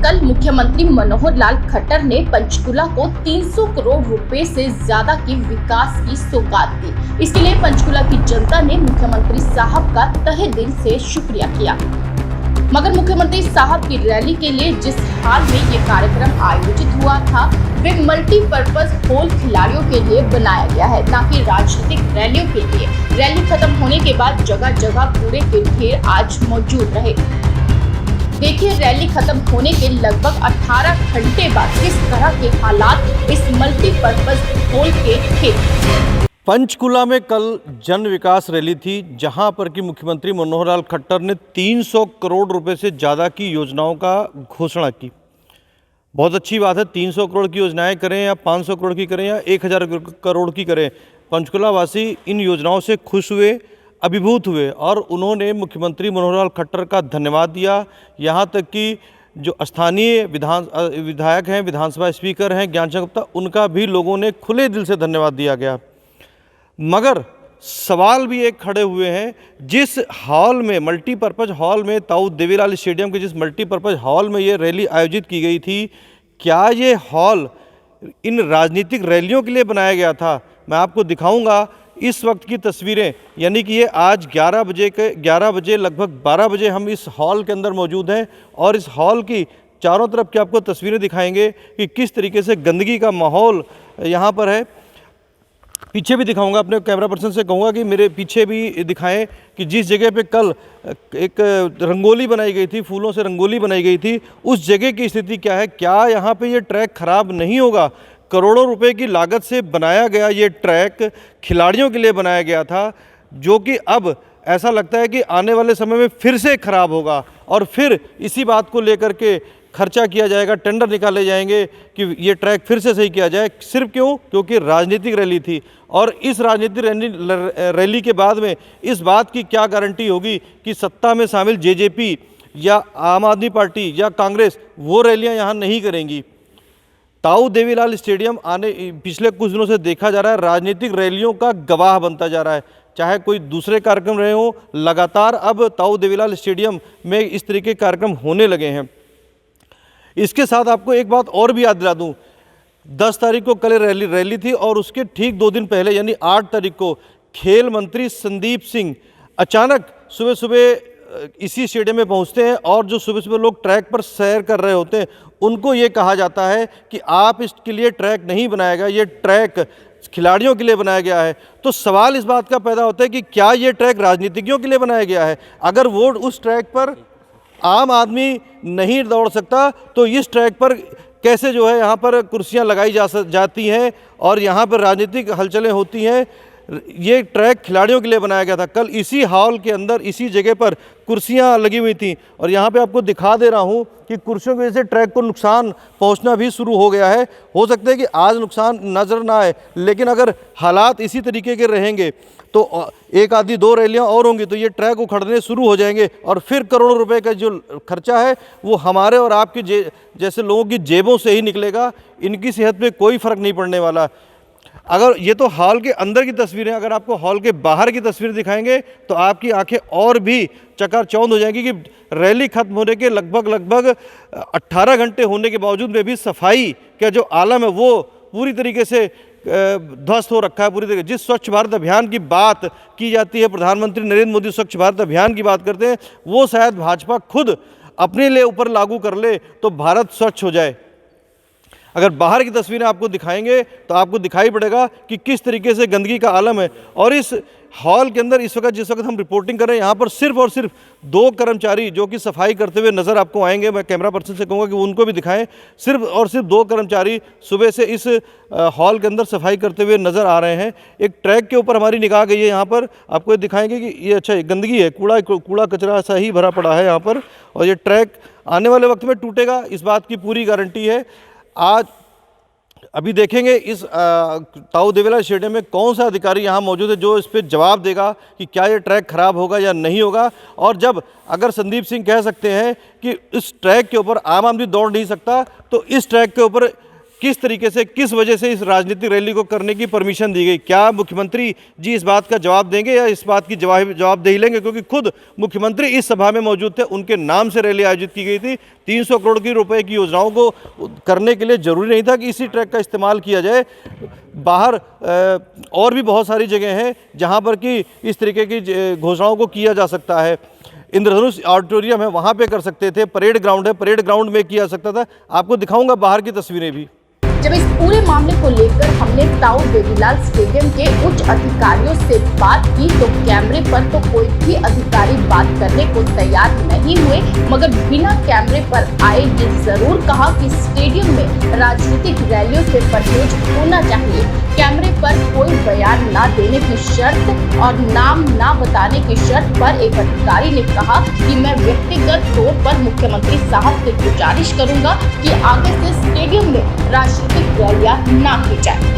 कल मुख्यमंत्री मनोहर लाल खट्टर ने पंचकुला को 300 करोड़ रुपए से ज्यादा की विकास की सौगात दी। इसके लिए पंचकुला की जनता ने मुख्यमंत्री साहब का तहे दिल से शुक्रिया किया। मगर मुख्यमंत्री साहब की रैली के लिए जिस हाल में ये कार्यक्रम आयोजित हुआ था, वे मल्टीपर्पज हॉल खिलाड़ियों के लिए बनाया गया है, न कि राजनीतिक रैलियों के लिए। रैली खत्म होने के बाद जगह जगह कूड़े के ढेर आज मौजूद रहे। देखिए रैली खत्म होने के लगभग 18 घंटे बाद किस तरह के हालात इस मल्टीपर्पज हॉल के थे। पंचकुला में कल जन विकास रैली थी, जहां पर कि मुख्यमंत्री मनोहर लाल खट्टर ने 300 करोड़ रुपए से ज़्यादा की योजनाओं का घोषणा की। बहुत अच्छी बात है, 300 करोड़ की योजनाएं करें या 500 करोड़ की करें या 1000 करोड़ की करें, पंचकुला वासी इन योजनाओं से खुश हुए, अभिभूत हुए और उन्होंने मुख्यमंत्री मनोहर लाल खट्टर का धन्यवाद दिया। यहाँ तक कि जो स्थानीय विधायक हैं, विधानसभा स्पीकर हैं ज्ञानचंद गुप्ता, उनका भी लोगों ने खुले दिल से धन्यवाद दिया गया। मगर सवाल भी एक खड़े हुए हैं, जिस हॉल में मल्टीपर्पज़ हॉल में ताऊ देवीलाल स्टेडियम के जिस मल्टीपर्पज़ हॉल में ये रैली आयोजित की गई थी, क्या ये हॉल इन राजनीतिक रैलियों के लिए बनाया गया था? मैं आपको दिखाऊंगा इस वक्त की तस्वीरें, यानी कि ये आज 11 बजे लगभग 12 बजे हम इस हॉल के अंदर मौजूद हैं और इस हॉल की चारों तरफ की आपको तस्वीरें दिखाएंगे कि किस तरीके से गंदगी का माहौल यहाँ पर है। पीछे भी दिखाऊंगा, अपने कैमरा पर्सन से कहूँगा कि मेरे पीछे भी दिखाएं कि जिस जगह पे कल एक रंगोली बनाई गई थी, फूलों से रंगोली बनाई गई थी, उस जगह की स्थिति क्या है। क्या यहाँ पे ये ट्रैक ख़राब नहीं होगा? करोड़ों रुपए की लागत से बनाया गया ये ट्रैक खिलाड़ियों के लिए बनाया गया था, जो कि अब ऐसा लगता है कि आने वाले समय में फिर से ख़राब होगा और फिर इसी बात को लेकर के खर्चा किया जाएगा, टेंडर निकाले जाएंगे कि ये ट्रैक फिर से सही किया जाए। सिर्फ क्यों? क्योंकि राजनीतिक रैली थी और इस राजनीतिक रैली के बाद में इस बात की क्या गारंटी होगी कि सत्ता में शामिल जेजेपी या आम आदमी पार्टी या कांग्रेस वो रैलियां यहाँ नहीं करेंगी। ताऊ देवीलाल स्टेडियम पिछले कुछ दिनों से देखा जा रहा है राजनीतिक रैलियों का गवाह बनता जा रहा है। चाहे कोई दूसरे कार्यक्रम रहे हो, लगातार अब ताऊ देवीलाल स्टेडियम में इस तरीके के कार्यक्रम होने लगे हैं। इसके साथ आपको एक बात और भी याद दिला दूं, 10 तारीख को कल रैली थी और उसके ठीक 2 दिन पहले यानी 8 तारीख को खेल मंत्री संदीप सिंह अचानक सुबह सुबह इसी स्टेडियम में पहुंचते हैं और जो सुबह सुबह लोग ट्रैक पर सैर कर रहे होते हैं उनको ये कहा जाता है कि आप इसके लिए ट्रैक नहीं बनाया गया, ये ट्रैक खिलाड़ियों के लिए बनाया गया है। तो सवाल इस बात का पैदा होता है कि क्या ये ट्रैक राजनीतिज्ञों के लिए बनाया गया है? अगर वो उस ट्रैक पर आम आदमी नहीं दौड़ सकता तो इस ट्रैक पर कैसे जो है यहाँ पर कुर्सियाँ लगाई जाती हैं और यहाँ पर राजनीतिक हलचलें होती हैं? ये ट्रैक खिलाड़ियों के लिए बनाया गया था। कल इसी हॉल के अंदर इसी जगह पर कुर्सियाँ लगी हुई थी और यहाँ पे आपको दिखा दे रहा हूँ कि कुर्सियों की वजह से ट्रैक को नुकसान पहुँचना भी शुरू हो गया है। हो सकता है कि आज नुकसान नज़र ना आए, लेकिन अगर हालात इसी तरीके के रहेंगे तो एक आधी 2 रैलियाँ और होंगी तो ये ट्रैक उखड़ने शुरू हो जाएंगे और फिर करोड़ों रुपए का जो खर्चा है वो हमारे और आपके जैसे लोगों की जेबों से ही निकलेगा। इनकी सेहत पे कोई फ़र्क नहीं पड़ने वाला। अगर ये तो हॉल के अंदर की तस्वीरें, अगर आपको हॉल के बाहर की तस्वीर दिखाएंगे तो आपकी आंखें और भी चकाचौंध हो जाएंगी कि रैली खत्म होने के लगभग 18 घंटे होने के बावजूद में भी सफाई का जो आलम है वो पूरी तरीके से ध्वस्त हो रखा है। पूरी तरीके जिस स्वच्छ भारत अभियान की बात की जाती है, प्रधानमंत्री नरेंद्र मोदी स्वच्छ भारत अभियान की बात करते हैं, वो शायद भाजपा खुद अपने लिए ऊपर लागू कर ले तो भारत स्वच्छ हो जाए। अगर बाहर की तस्वीरें आपको दिखाएंगे तो आपको दिखाई पड़ेगा कि किस तरीके से गंदगी का आलम है। और इस हॉल के अंदर इस वक्त जिस वक्त हम रिपोर्टिंग कर रहे हैं, यहाँ पर सिर्फ और सिर्फ 2 कर्मचारी जो कि सफाई करते हुए नज़र आपको आएंगे। मैं कैमरा पर्सन से कहूँगा कि उनको भी दिखाएं। सिर्फ और सिर्फ 2 कर्मचारी सुबह से इस हॉल के अंदर सफाई करते हुए नज़र आ रहे हैं। एक ट्रैक के ऊपर हमारी निगाह गई है, यहाँ पर आपको दिखाएंगे कि ये अच्छा गंदगी है, कूड़ा कचरा ऐसा ही भरा पड़ा है यहाँ पर और ये ट्रैक आने वाले वक्त में टूटेगा, इस बात की पूरी गारंटी है। आज अभी देखेंगे इस ताऊ देवीलाल स्टेडियम में कौन सा अधिकारी यहाँ मौजूद है जो इस पर जवाब देगा कि क्या ये ट्रैक ख़राब होगा या नहीं होगा। और जब अगर संदीप सिंह कह सकते हैं कि इस ट्रैक के ऊपर आम आदमी दौड़ नहीं सकता तो इस ट्रैक के ऊपर किस तरीके से, किस वजह से इस राजनीतिक रैली को करने की परमिशन दी गई? क्या मुख्यमंत्री जी इस बात का जवाब देंगे या इस बात की जवाबदेही लेंगे? क्योंकि खुद मुख्यमंत्री इस सभा में मौजूद थे, उनके नाम से रैली आयोजित की गई थी। 300 करोड़ की रुपए की योजनाओं को करने के लिए जरूरी नहीं था कि इसी ट्रैक का इस्तेमाल किया जाए। बाहर और भी बहुत सारी जगह हैं जहां पर कि इस तरीके की घोषणाओं को किया जा सकता है। इंद्रधनुष ऑडिटोरियम है, वहां पे कर सकते थे। परेड ग्राउंड है, परेड ग्राउंड में किया सकता था। आपको दिखाऊंगा बाहर की तस्वीरें भी। जब इस पूरे मामले को लेकर हमने ताऊ बेबीलाल स्टेडियम के उच्च अधिकारियों से बात की तो कैमरे पर तो कोई भी अधिकारी बात करने को तैयार नहीं हुए, मगर बिना कैमरे पर आए ये जरूर कहा कि स्टेडियम में राजनीतिक रैलियों से परहेज होना चाहिए। कैमरे पर कोई बयान न देने की शर्त और नाम न बताने की शर्त पर एक अधिकारी ने कहा कि मैं व्यक्तिगत तौर पर मुख्यमंत्री साहब से गुजारिश करूंगा कि आगे से स्टेडियम में राजनीतिक रैलियां न की जाए।